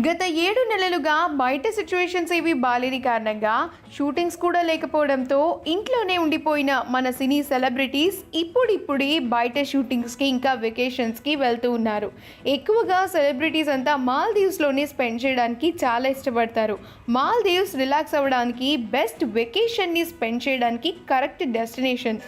గత 7 నెలలుగా బయట సిచ్యువేషన్స్ ఏవి బాలేని కారణంగా షూటింగ్స్ కూడా లేకపోవడంతో ఇంట్లోనే ఉండిపోయిన మన సినీ సెలబ్రిటీస్ ఇప్పుడిప్పుడే బయట షూటింగ్స్కి ఇంకా వెకేషన్స్కి వెళ్తూ ఉన్నారు. ఎక్కువగా సెలబ్రిటీస్ అంతా మాల్దీవ్స్లోనే స్పెండ్ చేయడానికి చాలా ఇష్టపడతారు. మాల్దీవ్స్ రిలాక్స్ అవ్వడానికి బెస్ట్ వెకేషన్ని స్పెండ్ చేయడానికి కరెక్ట్ డెస్టినేషన్.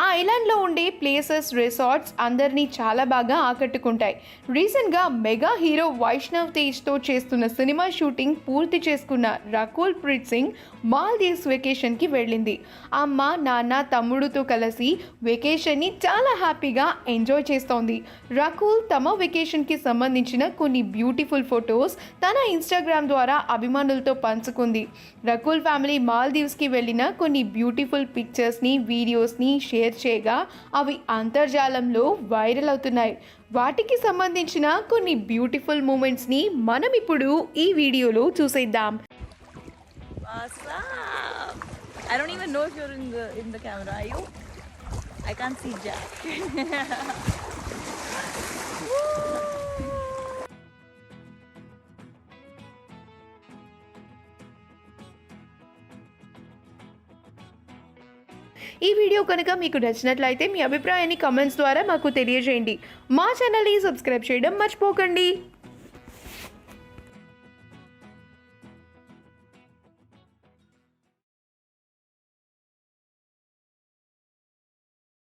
ఆ ఐలాండ్లో ఉండే ప్లేసెస్, రిసార్ట్స్ అందరినీ చాలా బాగా ఆకట్టుకుంటాయి. రీసెంట్గా మెగా హీరో వైష్ణవ్ తేజ్తో చేస్తున్న సినిమా షూటింగ్ పూర్తి చేసుకున్న రకుల్ ప్రీత్ సింగ్ మాల్దీవ్స్ వెకేషన్కి వెళ్ళింది. అమ్మ, నాన్న, తమ్ముడుతో కలిసి వెకేషన్ని చాలా హ్యాపీగా ఎంజాయ్ చేస్తోంది. రకుల్ తమ వెకేషన్కి సంబంధించిన కొన్ని బ్యూటిఫుల్ ఫొటోస్ తన ఇన్స్టాగ్రామ్ ద్వారా అభిమానులతో పంచుకుంది. రకుల్ ఫ్యామిలీ మాల్దీవ్స్కి వెళ్ళిన కొన్ని బ్యూటిఫుల్ పిక్చర్స్ని, వీడియోస్ని షేర్ చేయగా అవి అంతర్జాలంలో వైరల్ అవుతున్నాయి. వాటికి సంబంధించిన కొన్ని బ్యూటిఫుల్ మూమెంట్స్ని మనం ఇప్పుడు ఈ వీడియోలో చూసేద్దాం. What's up? I don't even know if you're in the camera. Are you? I can't see Jack. ఈ వీడియో కనుక మీకు నచ్చినట్లయితే మీ అభిప్రాయాన్ని కామెంట్స్ ద్వారా మాకు తెలియజేయండి. మా ఛానల్ని సబ్స్క్రైబ్ చేయడం మర్చిపోకండి.